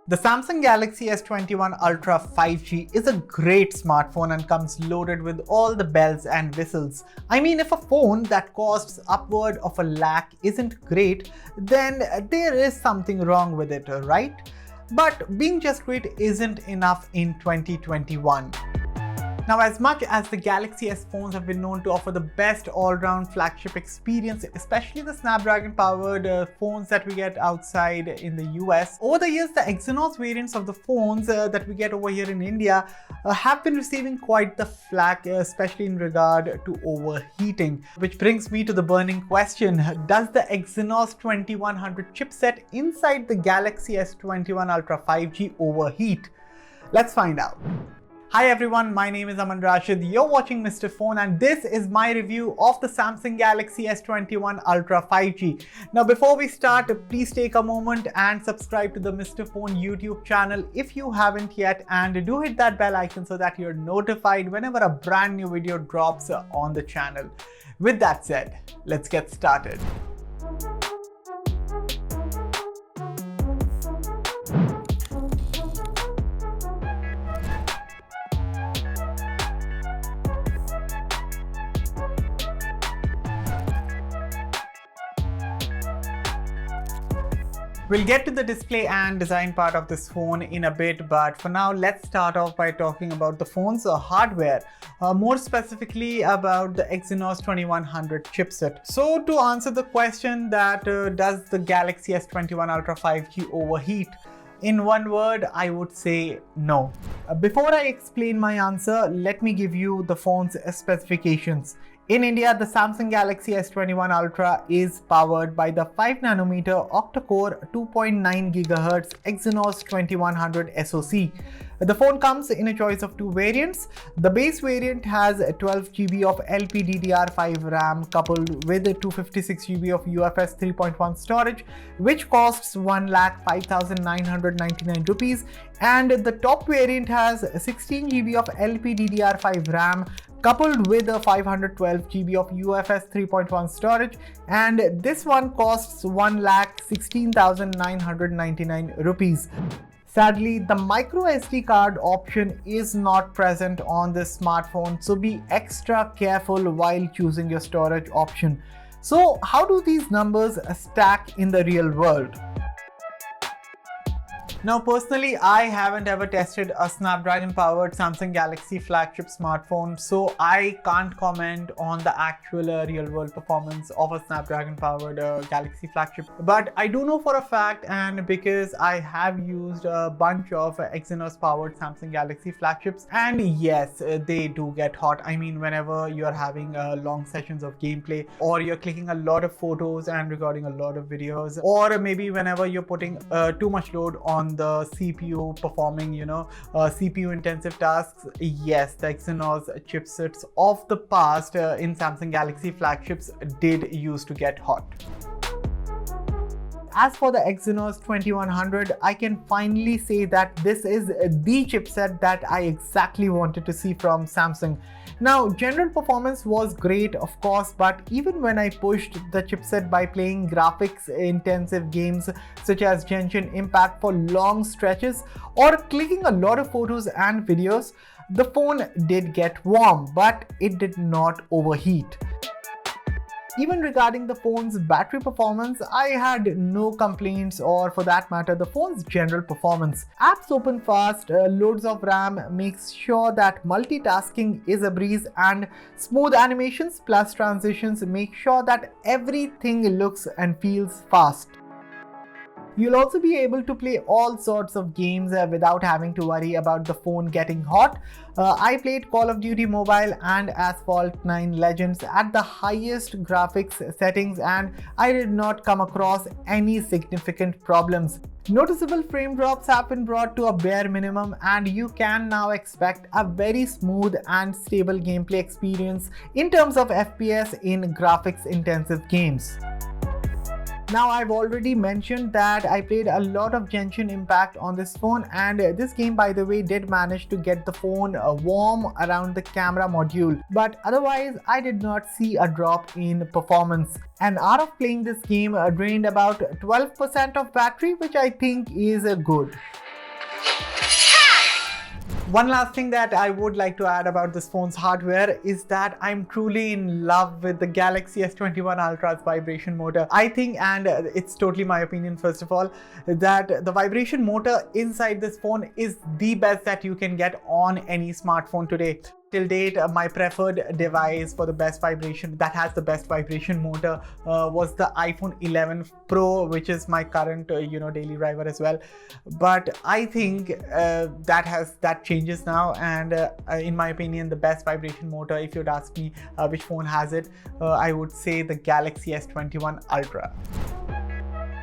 The Samsung Galaxy S21 Ultra 5G is a great smartphone and comes loaded with all the bells and whistles. I mean, if a phone that costs upward of $1 lakh isn't great, then there is something wrong with it, right? But being just great isn't enough in 2021. Now, as much as the Galaxy S phones have been known to offer the best all-round flagship experience, especially the Snapdragon-powered phones that we get outside in the US, over the years, the Exynos variants of the phones that we get over here in India have been receiving quite the flack, especially in regard to overheating. Which brings me to the burning question: does the Exynos 2100 chipset inside the Galaxy S21 Ultra 5G overheat? Let's find out. Hi everyone, my name is Aman Rashid. You're watching Mr. Phone and this is my review of the Samsung Galaxy S21 Ultra 5G. Now before we start, please take a moment and subscribe to the Mr. Phone YouTube channel if you haven't yet, and do hit that bell icon so that you're notified whenever a brand new video drops on the channel. With that said, let's get started. We'll get to the display and design part of this phone in a bit, but for now let's start off by talking about the phone's hardware, more specifically about the Exynos 2100 chipset. So to answer the question that does the Galaxy S21 Ultra 5G overheat? In one word, I would say no. Before I explain my answer, let me give you the phone's specifications. In India, the Samsung Galaxy S21 Ultra is powered by the 5nm octa-core 2.9 GHz Exynos 2100 SoC. The phone comes in a choice of two variants. The base variant has 12 GB of LPDDR5 RAM coupled with 256 GB of UFS 3.1 storage, which costs 1,05,999 rupees, and the top variant has 16 GB of LPDDR5 RAM coupled with a 512 GB of UFS 3.1 storage, and this one costs 1,16,999 rupees. Sadly, the micro SD card option is not present on this smartphone, so be extra careful while choosing your storage option. So how do these numbers stack in the real world? Now personally, I haven't ever tested a Snapdragon powered Samsung Galaxy flagship smartphone, so I can't comment on the actual real world performance of a Snapdragon powered Galaxy flagship. But I do know for a fact, and because I have used a bunch of Exynos powered Samsung Galaxy flagships, and yes, they do get hot. I mean, whenever you're having long sessions of gameplay, or you're clicking a lot of photos and recording a lot of videos, or maybe whenever you're putting too much load on the CPU performing, CPU intensive tasks, yes, the Exynos chipsets of the past in Samsung Galaxy flagships did used to get hot. As for the Exynos 2100, I can finally say that this is the chipset that I exactly wanted to see from Samsung. Now, general performance was great, of course, but even when I pushed the chipset by playing graphics-intensive games such as Genshin Impact for long stretches or clicking a lot of photos and videos, the phone did get warm, but it did not overheat. Even regarding the phone's battery performance, I had no complaints, or for that matter, the phone's general performance. Apps open fast, loads of RAM makes sure that multitasking is a breeze, and smooth animations plus transitions make sure that everything looks and feels fast. You'll also be able to play all sorts of games without having to worry about the phone getting hot. I played Call of Duty Mobile and Asphalt 9 Legends at the highest graphics settings, and I did not come across any significant problems. Noticeable frame drops have been brought to a bare minimum, and you can now expect a very smooth and stable gameplay experience in terms of FPS in graphics intensive games. Now, I've already mentioned that I played a lot of Genshin Impact on this phone, and this game, by the way, did manage to get the phone warm around the camera module, but otherwise I did not see a drop in performance. An hour of playing this game drained about 12% of battery, which I think is good. One last thing that I would like to add about this phone's hardware is that I'm truly in love with the Galaxy S21 Ultra's vibration motor. I think, and it's totally my opinion first of all, that the vibration motor inside this phone is the best that you can get on any smartphone today. Till date, my preferred device for the best vibration, that has the best vibration motor, was the iPhone 11 Pro, which is my current daily driver as well. But I think that changes now, and in my opinion, the best vibration motor, if you'd ask me which phone has it, I would say the Galaxy S21 Ultra.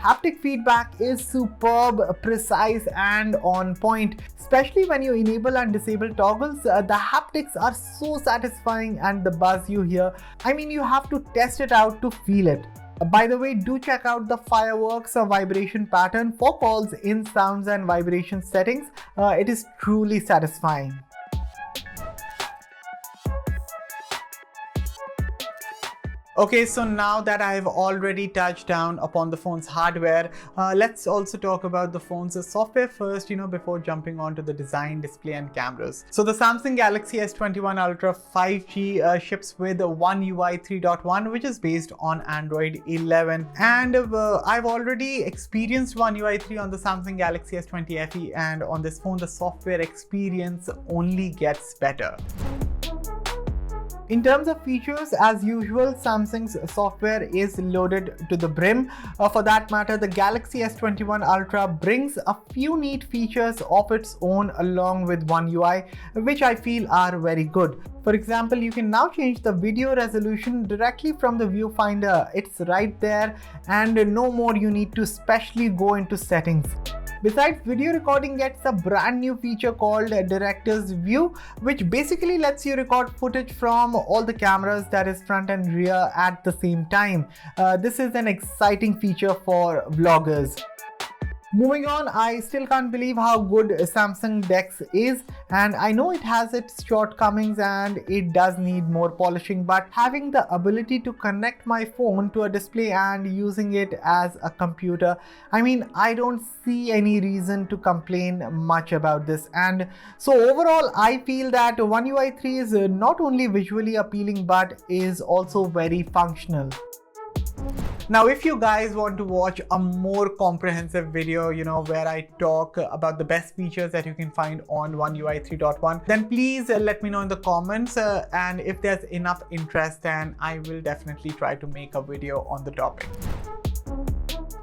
Haptic feedback is superb, precise and on point. Especially when you enable and disable toggles, the haptics are so satisfying, and the buzz you hear, I mean, you have to test it out to feel it. By the way, do check out the fireworks vibration pattern for calls in sounds and vibration settings. It is truly satisfying. Okay, so now that I have already touched down upon the phone's hardware, let's also talk about the phone's software first, before jumping on to the design, display and cameras. So the Samsung Galaxy S21 Ultra 5G ships with One UI 3.1, which is based on Android 11. And I've already experienced One UI 3 on the Samsung Galaxy S20 FE, and on this phone, the software experience only gets better. In terms of features, as usual, Samsung's software is loaded to the brim. For that matter, the Galaxy S21 Ultra brings a few neat features of its own along with One UI, which I feel are very good. For example, you can now change the video resolution directly from the viewfinder. It's right there, and no more you need to specially go into settings. Besides, video recording gets a brand new feature called Director's View, which basically lets you record footage from all the cameras, that is front and rear, at the same time. This is an exciting feature for vloggers. Moving on, I still can't believe how good Samsung DeX is, and I know it has its shortcomings and it does need more polishing, but having the ability to connect my phone to a display and using it as a computer, I mean, I don't see any reason to complain much about this. And so overall, I feel that One UI 3 is not only visually appealing but is also very functional. Now, if you guys want to watch a more comprehensive video, where I talk about the best features that you can find on One UI 3.1, then please let me know in the comments. And if there's enough interest, then I will definitely try to make a video on the topic.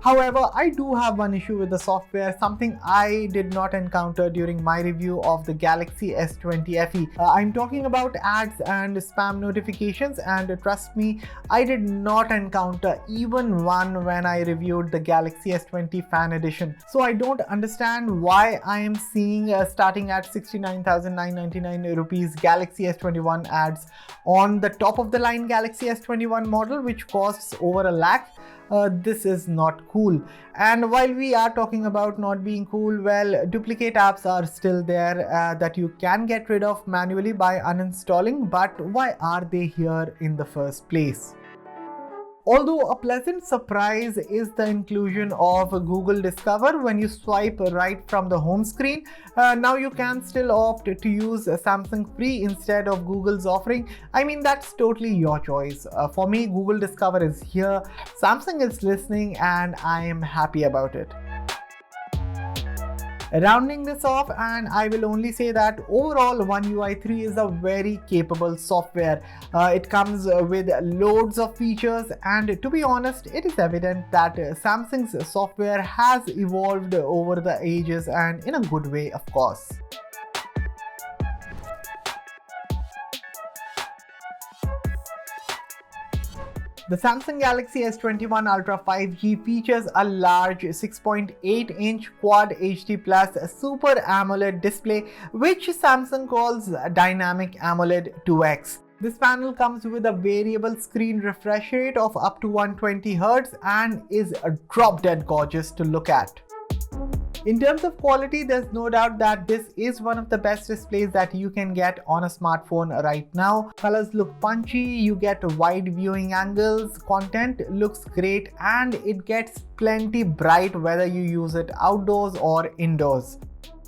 However, I do have one issue with the software, something I did not encounter during my review of the Galaxy S20 FE. I'm talking about ads and spam notifications, and trust me, I did not encounter even one when I reviewed the Galaxy S20 Fan Edition. So I don't understand why I am seeing starting at 69,999 rupees Galaxy S21 ads on the top of the line Galaxy S21 model, which costs over a lakh. This is not cool. And while we are talking about not being cool, well, duplicate apps are still there that you can get rid of manually by uninstalling, but why are they here in the first place? Although a pleasant surprise is the inclusion of Google Discover when you swipe right from the home screen. Now you can still opt to use Samsung Free instead of Google's offering. I mean, that's totally your choice. For me, Google Discover is here, Samsung is listening, and I am happy about it. Rounding this off, and I will only say that overall One UI 3 is a very capable software. It comes with loads of features, and to be honest, it is evident that Samsung's software has evolved over the ages, and in a good way, of course. The Samsung Galaxy S21 Ultra 5G features a large 6.8-inch Quad HD Plus Super AMOLED display, which Samsung calls Dynamic AMOLED 2X. This panel comes with a variable screen refresh rate of up to 120Hz and is drop dead gorgeous to look at. In terms of quality, there's no doubt that this is one of the best displays that you can get on a smartphone right now. Colors look punchy, you get wide viewing angles, content looks great, and it gets plenty bright whether you use it outdoors or indoors.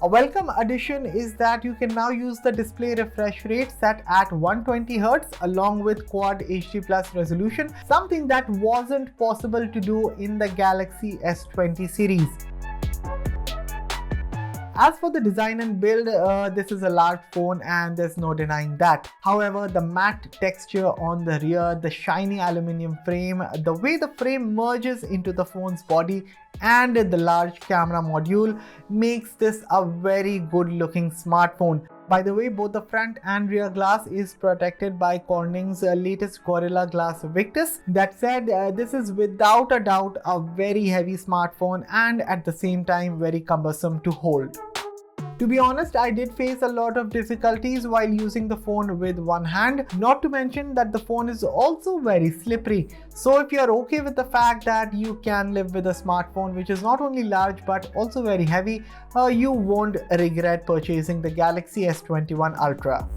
A welcome addition is that you can now use the display refresh rate set at 120Hz along with Quad HD Plus resolution, something that wasn't possible to do in the Galaxy S20 series. As for the design and build, this is a large phone and there's no denying that. However, the matte texture on the rear, the shiny aluminum frame, the way the frame merges into the phone's body, and the large camera module makes this a very good looking smartphone. By the way, both the front and rear glass is protected by Corning's latest Gorilla Glass Victus. That said, this is without a doubt a very heavy smartphone and at the same time very cumbersome to hold. To be honest, I did face a lot of difficulties while using the phone with one hand, not to mention that the phone is also very slippery. So if you are okay with the fact that you can live with a smartphone which is not only large but also very heavy, you won't regret purchasing the Galaxy S21 Ultra.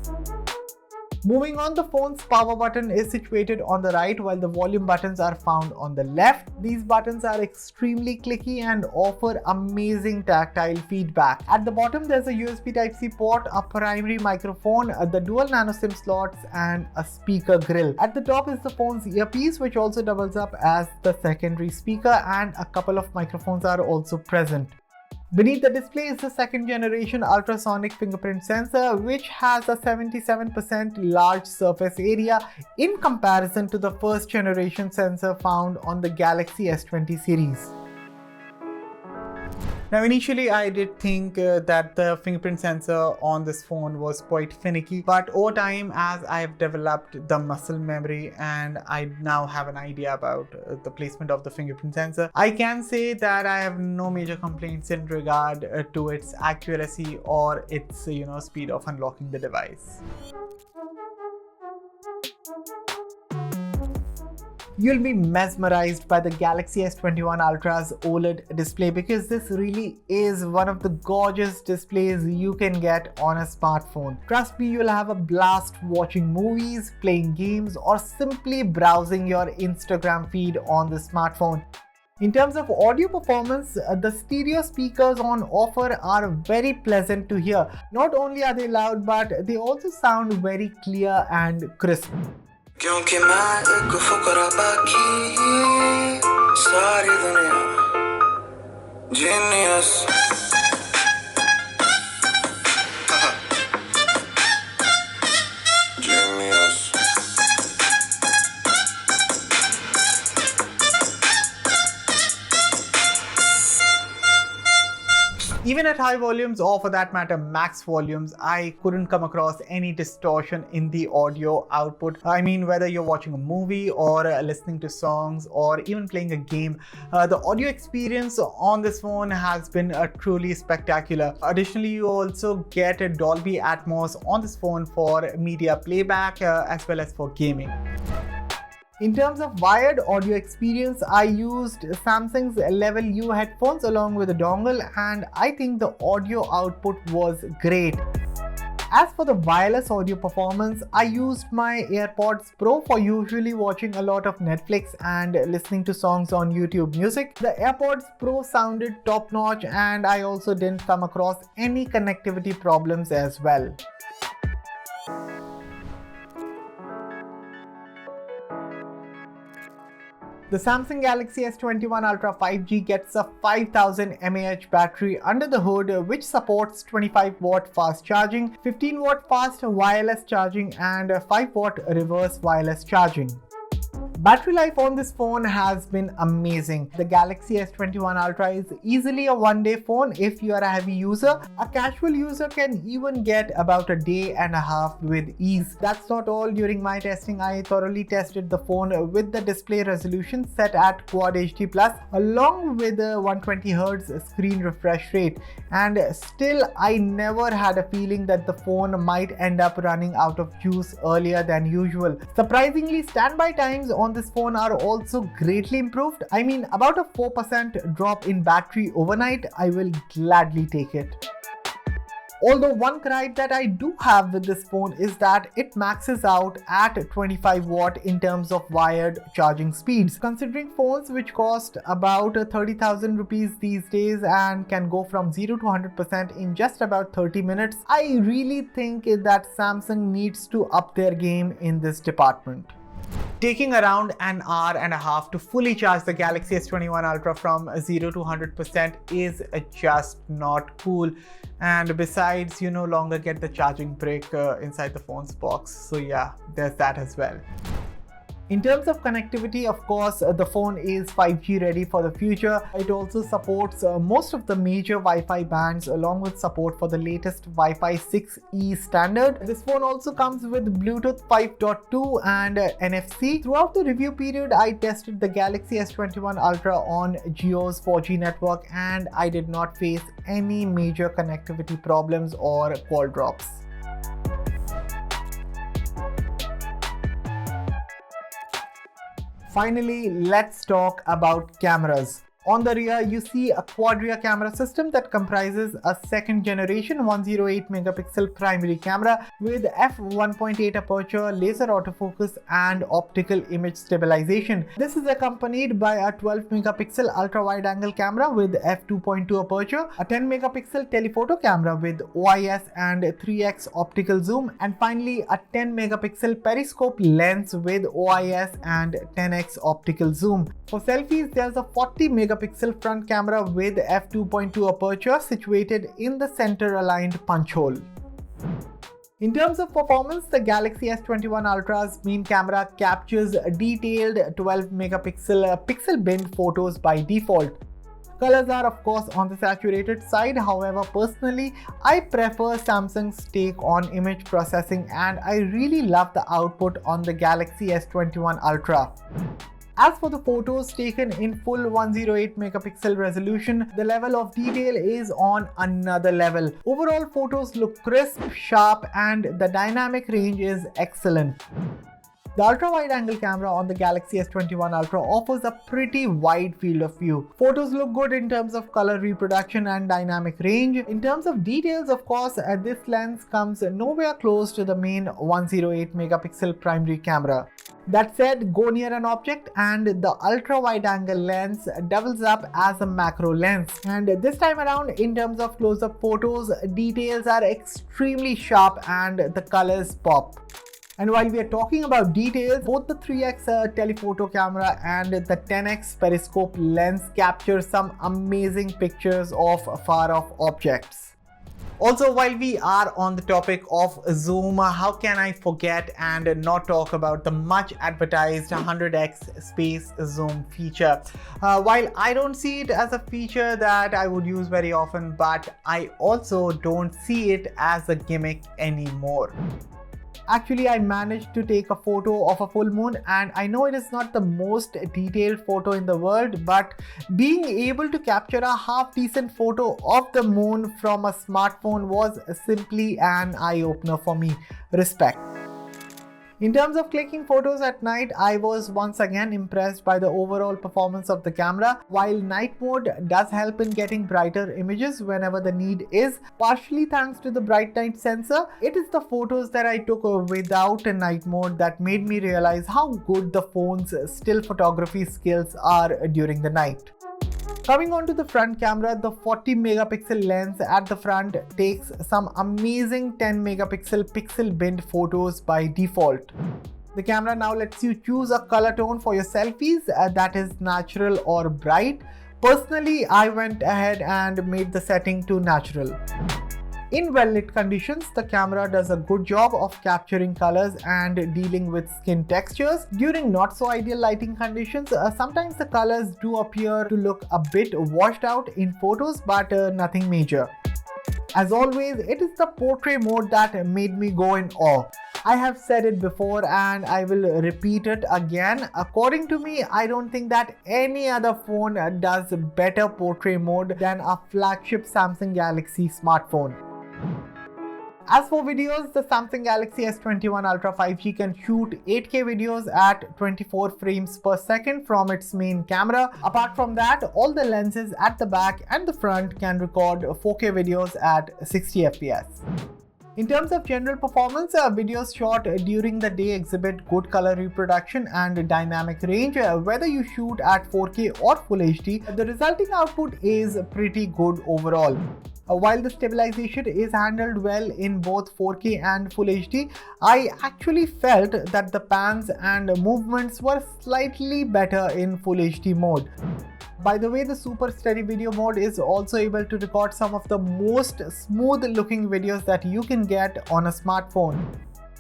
Moving on, the phone's power button is situated on the right while the volume buttons are found on the left. These buttons are extremely clicky and offer amazing tactile feedback. At the bottom, there's a USB Type-C port, a primary microphone, the dual nano SIM slots, and a speaker grill. At the top is the phone's earpiece, which also doubles up as the secondary speaker, and a couple of microphones are also present. Beneath the display is the second generation ultrasonic fingerprint sensor, which has a 77% large surface area in comparison to the first generation sensor found on the Galaxy S20 series. Now initially I did think that the fingerprint sensor on this phone was quite finicky, but over time as I've developed the muscle memory and I now have an idea about the placement of the fingerprint sensor, I can say that I have no major complaints in regard to its accuracy or its speed of unlocking the device. You'll be mesmerized by the Galaxy S21 Ultra's OLED display because this really is one of the gorgeous displays you can get on a smartphone. Trust me, you'll have a blast watching movies, playing games, or simply browsing your Instagram feed on the smartphone. In terms of audio performance, the stereo speakers on offer are very pleasant to hear. Not only are they loud, but they also sound very clear and crisp. क्योंकि मैं एक फुकरा बाकी सारी दुनिया genius Even at high volumes, or for that matter max volumes, I couldn't come across any distortion in the audio output. I mean, whether you're watching a movie or listening to songs or even playing a game, the audio experience on this phone has been truly spectacular. Additionally, you also get a Dolby Atmos on this phone for media playback as well as for gaming. In terms of wired audio experience, I used Samsung's Level U headphones along with a dongle, and I think the audio output was great. As for the wireless audio performance, I used my AirPods Pro for usually watching a lot of Netflix and listening to songs on YouTube Music. The AirPods Pro sounded top notch, and I also didn't come across any connectivity problems as well. The Samsung Galaxy S21 Ultra 5G gets a 5000 mAh battery under the hood, which supports 25-watt fast charging, 15-watt fast wireless charging, and 5-watt reverse wireless charging. Battery life on this phone has been amazing. The Galaxy S21 Ultra is easily a one-day phone if you are a heavy user. A casual user can even get about a day and a half with ease. That's not all. During my testing, I thoroughly tested the phone with the display resolution set at Quad HD Plus along with a 120Hz screen refresh rate, and still I never had a feeling that the phone might end up running out of juice earlier than usual. Surprisingly, standby times on this phone are also greatly improved. I mean, about a 4% drop in battery overnight, I will gladly take it. Although one gripe that I do have with this phone is that it maxes out at 25 watt in terms of wired charging speeds. Considering phones which cost about 30,000 rupees these days and can go from 0 to 100% in just about 30 minutes, I really think that Samsung needs to up their game in this department. Taking around an hour and a half to fully charge the Galaxy S21 Ultra from 0 to 100% is just not cool. And besides, you no longer get the charging brick inside the phone's box. So yeah, there's that as well. In terms of connectivity, of course, the phone is 5G ready for the future. It also supports most of the major Wi-Fi bands along with support for the latest Wi-Fi 6E standard. This phone also comes with Bluetooth 5.2 and NFC. Throughout the review period, I tested the Galaxy S21 Ultra on Jio's 4G network and I did not face any major connectivity problems or call drops. Finally, let's talk about cameras. On the rear, you see a quad rear camera system that comprises a second generation 108 megapixel primary camera with f1.8 aperture, laser autofocus and optical image stabilization. This is accompanied by a 12 megapixel ultra wide angle camera with f2.2 aperture, a 10 megapixel telephoto camera with OIS and 3x optical zoom, and finally a 10 megapixel periscope lens with OIS and 10x optical zoom. For selfies, there's a 40 megapixel front camera with f2.2 aperture situated in the center aligned punch hole. In terms of performance, the Galaxy S21 Ultra's main camera captures detailed 12 megapixel pixel bin photos by default. Colors are of course on the saturated side. However, personally, I prefer Samsung's take on image processing and I really love the output on the Galaxy S21 Ultra. As for the photos taken in full 108 megapixel resolution, the level of detail is on another level. Overall, photos look crisp, sharp, and the dynamic range is excellent. The ultra-wide-angle camera on the Galaxy S21 Ultra offers a pretty wide field of view. Photos look good in terms of color reproduction and dynamic range. In terms of details, of course, this lens comes nowhere close to the main 108 megapixel primary camera. That said, go near an object and the ultra-wide-angle lens doubles up as a macro lens. And this time around, in terms of close-up photos, details are extremely sharp and the colors pop. And while we are talking about details, both the 3x telephoto camera and the 10x periscope lens capture some amazing pictures of far-off objects. Also, while we are on the topic of zoom, how can I forget and not talk about the much advertised 100x space zoom feature? While I don't see it as a feature that I would use very often, but I also don't see it as a gimmick anymore. Actually, I managed to take a photo of a full moon, and I know it is not the most detailed photo in the world, but being able to capture a half-decent photo of the moon from a smartphone was simply an eye-opener for me. Respect. In terms of clicking photos at night, I was once again impressed by the overall performance of the camera. While night mode does help in getting brighter images whenever the need is, partially thanks to the bright night sensor, it is the photos that I took without a night mode that made me realize how good the phone's still photography skills are during the night. Coming on to the front camera, the 40 megapixel lens at the front takes some amazing 10 megapixel pixel binned photos by default. The camera now lets you choose a color tone for your selfies that is natural or bright. Personally, I went ahead and made the setting to natural. In well-lit conditions, the camera does a good job of capturing colors and dealing with skin textures. During not so ideal lighting conditions, sometimes the colors do appear to look a bit washed out in photos, but nothing major. As always, it is the portrait mode that made me go in awe. I have said it before and I will repeat it again. According to me, I don't think that any other phone does better portrait mode than a flagship Samsung Galaxy smartphone. As for videos, the Samsung Galaxy S21 Ultra 5G can shoot 8K videos at 24 frames per second from its main camera. Apart from that, all the lenses at the back and the front can record 4K videos at 60 FPS. In terms of general performance, videos shot during the day exhibit good color reproduction and dynamic range. Whether you shoot at 4K or Full HD, the resulting output is pretty good overall. While the stabilization is handled well in both 4K and Full HD, I actually felt that the pans and movements were slightly better in Full HD mode. By the way, the Super Steady Video mode is also able to record some of the most smooth looking videos that you can get on a smartphone.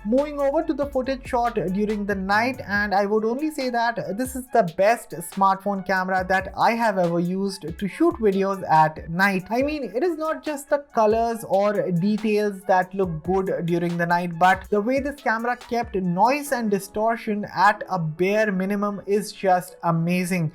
Moving over to the footage shot during the night, and I would only say that this is the best smartphone camera that I have ever used to shoot videos at night. I mean, it is not just the colors or details that look good during the night, but the way this camera kept noise and distortion at a bare minimum is just amazing.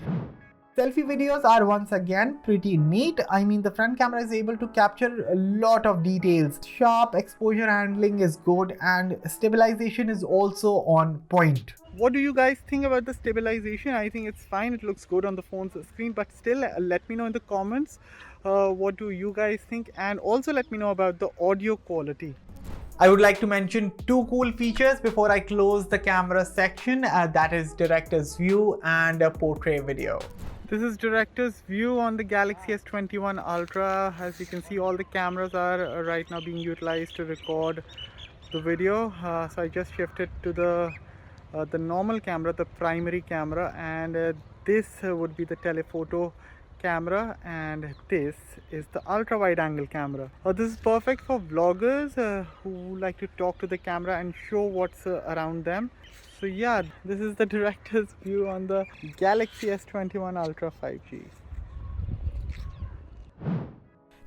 Selfie videos are once again pretty neat. I mean, the front camera is able to capture a lot of details. Sharp exposure handling is good and stabilization is also on point. What do you guys think about the stabilization? I think it's fine. It looks good on the phone's screen, but still let me know in the comments what do you guys think, and also let me know about the audio quality. I would like to mention two cool features before I close the camera section, that is Director's View and Portrait Video. This is Director's View on the Galaxy S21 Ultra. As you can see, all the cameras are right now being utilized to record the video. So I just shifted to the normal camera, the primary camera, and this would be the telephoto camera, and this is the ultra wide angle camera. This is perfect for vloggers who like to talk to the camera and show what's around them. So yeah, this is the Director's View on the Galaxy S21 Ultra 5G.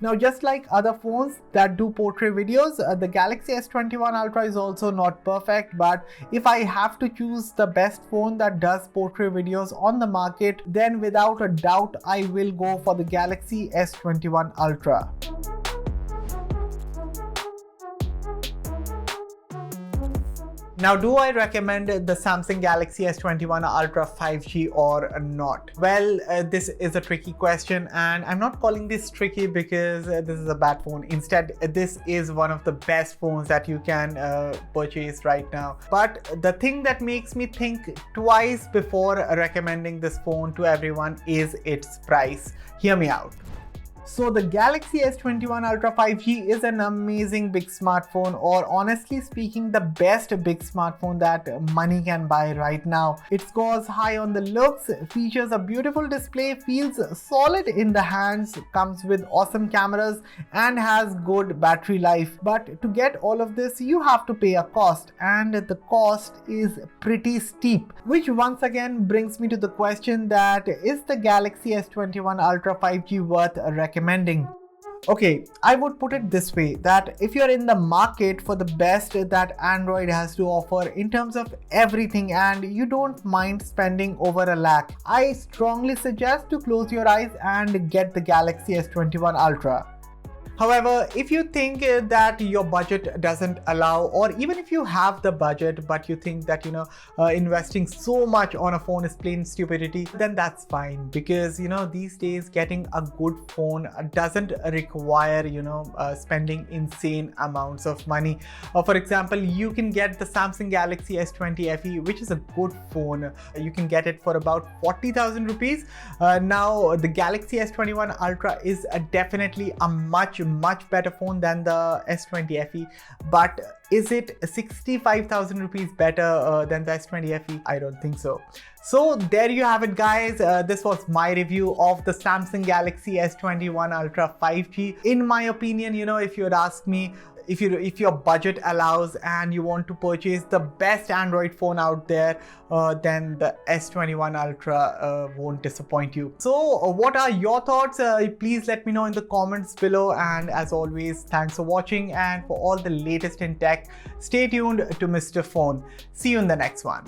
Now, just like other phones that do portrait videos, the Galaxy S21 Ultra is also not perfect, but if I have to choose the best phone that does portrait videos on the market, then without a doubt I will go for the Galaxy S21 Ultra. Now, do I recommend the Samsung Galaxy S21 Ultra 5G or not? Well, this is a tricky question, and I'm not calling this tricky because this is a bad phone. Instead, this is one of the best phones that you can purchase right now. But the thing that makes me think twice before recommending this phone to everyone is its price. Hear me out. So the Galaxy S21 Ultra 5G is an amazing big smartphone, or honestly speaking, the best big smartphone that money can buy right now. It scores high on the looks, features a beautiful display, feels solid in the hands, comes with awesome cameras, and has good battery life. But to get all of this, you have to pay a cost, and the cost is pretty steep. Which once again brings me to the question that is the Galaxy S21 Ultra 5G worth recommending? Okay, I would put it this way, that if you're in the market for the best that Android has to offer in terms of everything and you don't mind spending over $1 lakh, I strongly suggest to close your eyes and get the Galaxy S21 Ultra. However, if you think that your budget doesn't allow, or even if you have the budget but you think that investing so much on a phone is plain stupidity, then that's fine, because these days getting a good phone doesn't require spending insane amounts of money. For example, you can get the Samsung Galaxy S20 FE, which is a good phone. You can get it for about 40,000 rupees. Now the Galaxy S21 Ultra is definitely a much much better phone than the S20 FE, but is it 65,000 rupees better than the S20 FE? I don't think so. So there you have it, guys. This was my review of the Samsung Galaxy S21 Ultra 5G. In my opinion, if you had asked me, if your budget allows and you want to purchase the best Android phone out there, then the S21 Ultra won't disappoint you. So what are your thoughts? Please let me know in the comments below, and as always, thanks for watching, and for all the latest in tech, stay tuned to Mr. Phone. See you in the next one.